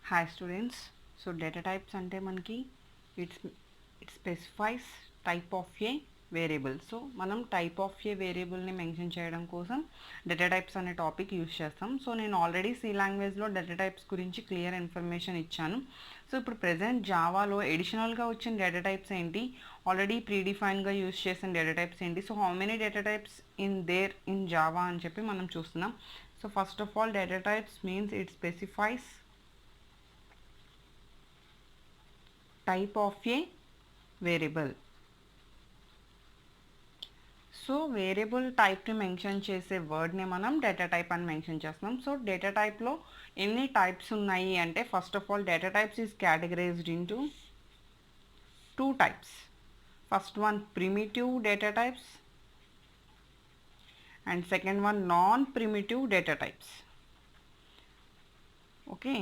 Hi students. So data types ante manaki it specifies type of a variable. So మనం type of ఏ వేరియబుల్ని mention చేయడం కోసం data types అనే topic use చేస్తాం. So నేను already C లాంగ్వేజ్లో డేటా టైప్స్ గురించి క్లియర్ ఇన్ఫర్మేషన్ ఇచ్చాను. సో ఇప్పుడు ప్రజెంట్ జావాలో ఎడిషనల్గా వచ్చిన డేటా టైప్స్ ఏంటి, ఆల్రెడీ ప్రీడిఫైన్గా యూజ్ చేసిన డేటా టైప్స్ ఏంటి, so how many data types in Java అని చెప్పి మనం చూస్తున్నాం. So first of all data types means it specifies type of a variable. So variable టైప్ని మెన్షన్ చేసే వర్డ్ని మనం డేటా టైప్ అని మెన్షన్ చేస్తున్నాం. సో డేటా టైప్లో ఎన్ని టైప్స్ ఉన్నాయి అంటే first of all data types is categorized into two types. First one primitive data types and second one non primitive data types. Okay,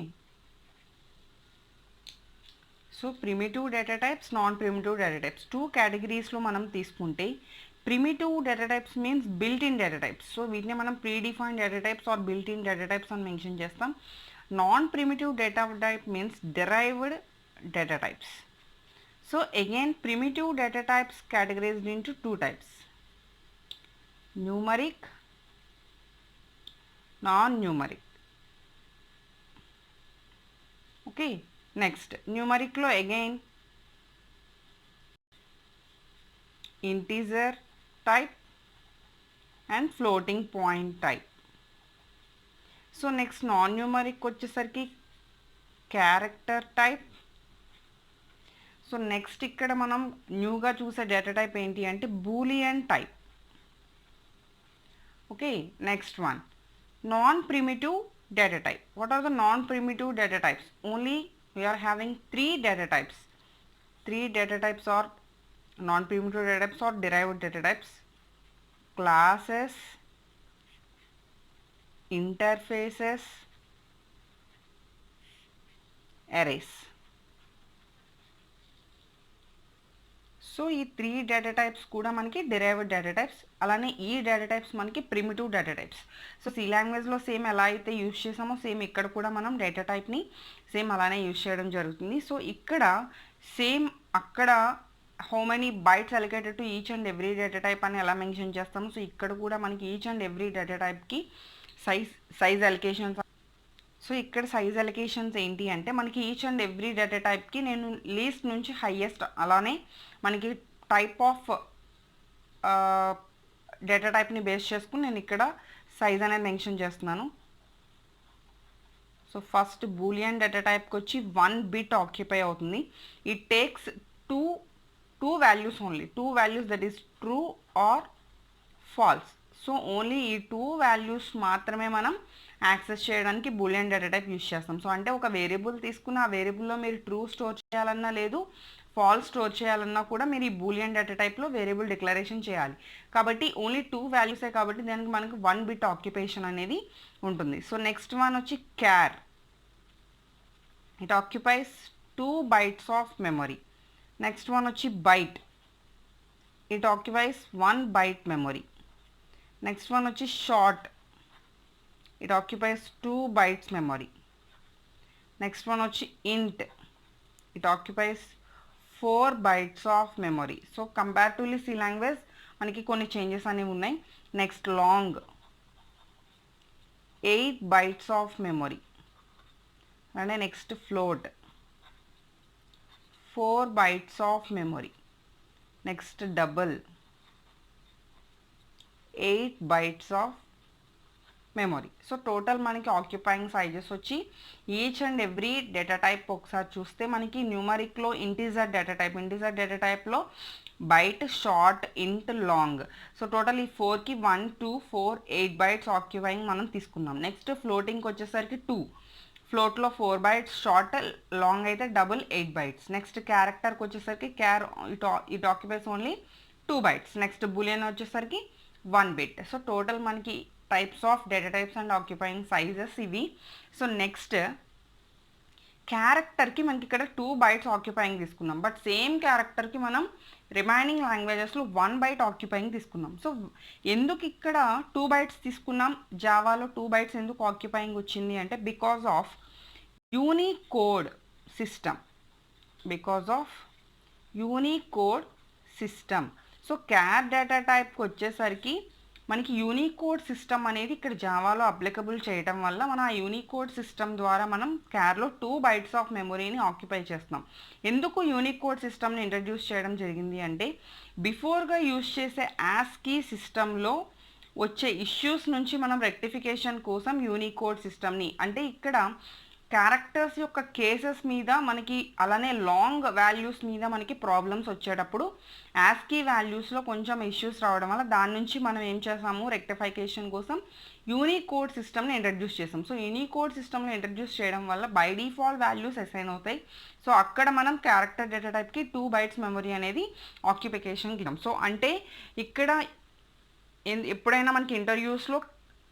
so primitive data types, non primitive data types two కేటగిరీస్లో మనం తీసుకుంటే primitive data types means built in data types. So వీటిని మనం predefined data types are built in data types అని mention చేస్తాం. Non primitive data type means derived data types. So again primitive data types categorized into two types: numeric, non-numeric. Okay, next numeric lo again integer type and floating point type. So next non numeric వచ్చేసరికి character type. So next ఇక్కడ మనం న్యూగా చూసే data type ఏంటి అంటే boolean type. Okay, next one non primitive data type. What are the non primitive data types? Only we are having three data types. Three data types are non-primitive data types or derived data types: classes, interfaces, arrays. So ఈ three data types కూడా మనకి derived data types. అలానే ఈ data types మనకి primitive data types. So C లాంగ్వేజ్లో same ఎలా అయితే use చేసామో సేమ్ ఇక్కడ కూడా మనం డేటా టైప్ని సేమ్ అలానే యూజ్ చేయడం జరుగుతుంది. సో ఇక్కడ సేమ్ అక్కడ how many bytes allocated to each and every data type అని ఎలా మెన్షన్ చేస్తాము. సో ఇక్కడ కూడా మనకి ఈచ్ అండ్ ఎవ్రీ డేటా టైప్కి సైజ్ అలికేషన్స్. సో ఇక్కడ సైజ్ అలికేషన్స్ ఏంటి అంటే మనకి ఈచ్ అండ్ ఎవ్రీ డేటా టైప్కి నేను లీస్ట్ నుంచి హైయెస్ట్, అలానే మనకి టైప్ ఆఫ్ డేటా టైప్ని బేస్ చేసుకుని నేను ఇక్కడ సైజ్ అనేది మెన్షన్ చేస్తున్నాను. సో ఫస్ట్ బూలియన్ డేటా టైప్కి వచ్చి 1 బిట్ ఆక్యుపై అవుతుంది. It takes two values only, two values, that is true or false. So only ఈ టూ వాల్యూస్ మాత్రమే మనం యాక్సెస్ చేయడానికి బూలియన్ డేటా టైప్ యూజ్ చేస్తాం. సో అంటే ఒక వేరియబుల్ తీసుకుని ఆ వేరియబుల్లో మీరు ట్రూ స్టోర్ చేయాలన్నా లేదు ఫాల్స్ స్టోర్ చేయాలన్నా కూడా మీరు ఈ బూలియన్ డేటా టైప్లో వేరియబుల్ డిక్లరేషన్ చేయాలి. కాబట్టి ఓన్లీ టూ వాల్యూసే కాబట్టి దానికి మనకు 1 బిట్ ఆక్యుపేషన్ అనేది ఉంటుంది. సో నెక్స్ట్ వన్ వచ్చి char. It occupies 2 bytes of memory. Next one వచ్చి byte. It occupies 1 byte memory. Next one వచ్చి short. It occupies 2 bytes memory. Next one వచ్చి int. It occupies 4 bytes of memory. So comparatively C language మనకి కొన్ని changes అనేవి ఉన్నాయి. Next long 8 bytes of memory. అంటే next float 4 bytes of memory. Next double 8 bytes of memory. So total మనకి occupying sizes వచ్చి each and every data type ఒకసారి చూస్తే మనకి న్యూమరిక్లో ఇంటీజర్ డేటా టైప్లో బైట్, షార్ట్, ఇంట్, లాంగ్. సో టోటల్ ఈ 4కి 1 2 4 8 bytes ఆక్యుపైయింగ్ మనం తీసుకున్నాం. నెక్స్ట్ ఫ్లోటింగ్కి వచ్చేసరికి 2, ఫ్లోట్లో 4 bytes, షార్ట్, లాంగ్ అయితే డబుల్ 8 bytes. నెక్స్ట్ క్యారెక్టర్కి వచ్చేసరికి it occupies only 2 bytes. Next boolean వచ్చేసరికి 1 bit. సో టోటల్ మనకి types of data types and occupying sizes ఇవి. సో నెక్స్ట్ క్యారెక్టర్కి మనకి ఇక్కడ 2 bytes ఆక్యుపైయింగ్ తీసుకున్నాం. బట్ సేమ్ క్యారెక్టర్కి మనం రిమైనింగ్ లాంగ్వేజెస్లో 1 byte ఆక్యుపైయింగ్ తీసుకున్నాం. సో ఎందుకు ఇక్కడ 2 bytes తీసుకున్నాం? జావాలో 2 bytes ఎందుకు ఆక్యుపైయింగ్ వచ్చింది అంటే because of Unicode system, because of Unicode system. So char data టైప్కి వచ్చేసరికి మనకి యూనికోడ్ సిస్టమ్ అనేది ఇక్కడ జావాలో అప్లికబుల్ చేయటం వల్ల మనం ఆ యూనికోడ్ సిస్టమ్ ద్వారా మనం క్యార్లో 2 bytes ఆఫ్ మెమొరీని ఆక్యుపై చేస్తున్నాం. ఎందుకు యూనికోడ్ సిస్టమ్ని ఇంట్రడ్యూస్ చేయడం జరిగింది అంటే బిఫోర్గా యూజ్ చేసే యాస్కీ సిస్టంలో వచ్చే ఇష్యూస్ నుంచి మనం రెక్టిఫికేషన్ కోసం యూనికోడ్ సిస్టమ్ని, అంటే ఇక్కడ క్యారెక్టర్స్ యొక్క కేసెస్ మీద మనకి అలానే లాంగ్ వాల్యూస్ మీద మనకి ప్రాబ్లమ్స్ వచ్చేటప్పుడు యాస్కీ వాల్యూస్లో కొంచెం ఇష్యూస్ రావడం వల్ల దాని నుంచి మనం ఏం చేసాము, రెక్టిఫికేషన్ కోసం యూనికోడ్ సిస్టమ్ని ఇంట్రడ్యూస్ చేసాం. సో యూనికోడ్ సిస్టమ్ని ఇంట్రడ్యూస్ చేయడం వల్ల బై డిఫాల్ట్ వాల్యూస్ అసైన్ అవుతాయి. సో అక్కడ మనం క్యారెక్టర్ డేటా టైప్కి 2 bytes మెమరీ అనేది ఆక్యుపేషన్కి ఇద్దాం. సో అంటే ఇక్కడ ఎప్పుడైనా మనకి ఇంటర్వ్యూస్లో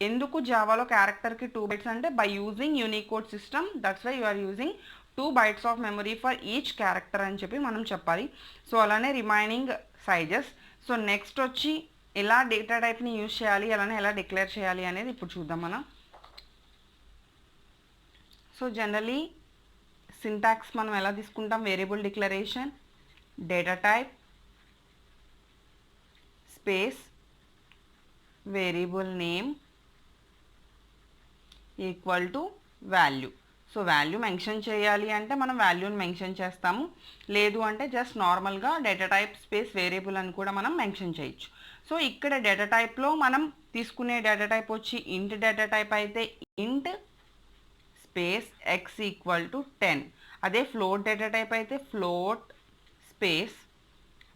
ఎందుకు జావాలో క్యారెక్టర్కి 2 bytes అంటే by using unicode system, that's why you are using 2 bytes of memory for each character అని చెప్పి మనం చెప్పాలి. సో అలానే రిమైనింగ్ సైజెస్. సో నెక్స్ట్ వచ్చి ఎలా డేటా టైప్ని యూజ్ చేయాలి, అలానే ఎలా డిక్లేర్ చేయాలి అనేది ఇప్పుడు చూద్దాం మనం. సో జనరలీ సింటాక్స్ మనం ఎలా తీసుకుంటాం, variable declaration, data type space variable name equal to value. So value mention చేయాలి అంటే మనం వాల్యూని మెన్షన్ చేస్తాము, లేదు అంటే జస్ట్ నార్మల్గా డేటా టైప్ స్పేస్ వేరియబుల్ అని కూడా మనం మెన్షన్ చేయొచ్చు. సో ఇక్కడ డేటా టైప్లో మనం తీసుకునే డేటా టైప్ వచ్చి ఇంట్ డేటా టైప్ అయితే ఇంట్ స్పేస్ ఎక్స్ ఈక్వల్ టు 10. అదే ఫ్లోట్ డేటా టైప్ అయితే float space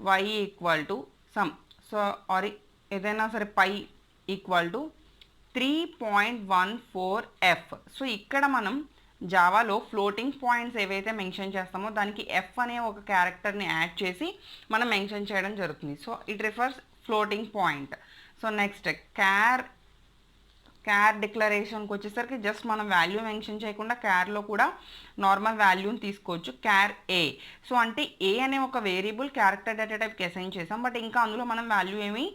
Y equal to some. So or ఏదైనా సరే పై ఈక్వల్ టు 3.14f. సో ఇక్కడ మనం జావాలో ఫ్లోటింగ్ పాయింట్స్ ఏవైతే మెన్షన్ చేస్తామో దానికి ఎఫ్ అనే ఒక క్యారెక్టర్ని యాడ్ చేసి మనం మెన్షన్ చేయడం జరుగుతుంది. So it refers floating point. So next char డిక్లరేషన్కి వచ్చేసరికి జస్ట్ మనం వాల్యూ మెన్షన్ చేయకుండా క్యార్లో కూడా నార్మల్ వాల్యూని తీసుకోవచ్చు, క్యార్ ఏ. సో అంటే ఏ అనే ఒక వేరియబుల్ క్యారెక్టర్ డేటా టైప్కి అసైన్ చేసాం, బట్ ఇంకా అందులో మనం వాల్యూ ఏమీ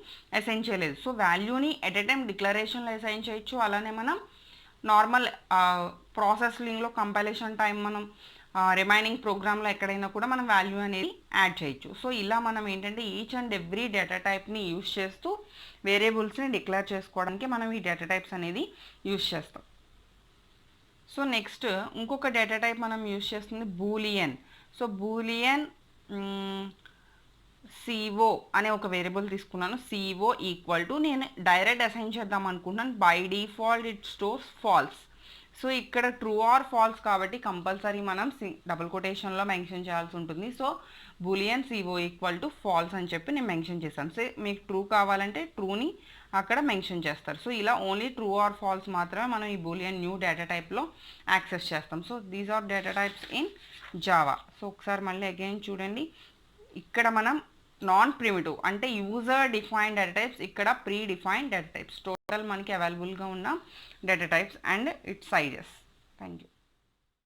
అసైన్ చేయలేదు. సో వాల్యూని ఎట్ ఎ టైం డిక్లరేషన్లో అసైన్ చేయొచ్చు, అలానే మనం నార్మల్ ప్రాసెసింగ్లో కంపైలేషన్ టైం మనం రిమైనింగ్ ప్రోగ్రామ్లో ఎక్కడైనా కూడా మనం వాల్యూ అనేది యాడ్ చేయొచ్చు. సో ఇలా మనం ఏంటంటే ఈచ్ అండ్ ఎవ్రీ డేటా టైప్ని యూజ్ చేస్తూ వేరియబుల్స్ని డిక్లేర్ చేసుకోవడానికి మనం ఈ డేటా టైప్స్ అనేది యూజ్ చేస్తాం. సో నెక్స్ట్ ఇంకొక డేటా టైప్ మనం యూజ్ చేస్తుంది బూలియన్. సో బూలియన్ సిఓ అనే ఒక వేరియబుల్ తీసుకున్నాను. సిఓ ఈక్వల్ టు నేను డైరెక్ట్ అసైన్ చేద్దాం అనుకుంటున్నాను. By default it stores false. So ఇక్కడ ట్రూ ఆర్ ఫాల్స్ కాబట్టి కంపల్సరీ మనం డబుల్ కొటేషన్లో మెన్షన్ చేయాల్సి ఉంటుంది. So boolean CO equal to false అని చెప్పి నేను మెన్షన్ చేశాను. సో మీకు ట్రూ కావాలంటే ట్రూని అక్కడ మెన్షన్ చేస్తారు. సో ఇలా ఓన్లీ ట్రూ ఆర్ ఫాల్స్ మాత్రమే మనం ఈ బూలియన్ న్యూ డేటా టైప్లో యాక్సెస్ చేస్తాం. So these are data types in Java. సో ఒకసారి మళ్ళీ అగైన్ చూడండి, ఇక్కడ మనం నాన్ ప్రిమిటివ్ అంటే యూజర్ డిఫైన్డ్ డేటా టైప్స్, ఇక్కడ pre defined data types. Total మనకి అవైలబుల్గా ఉన్న data types and its sizes. Thank you.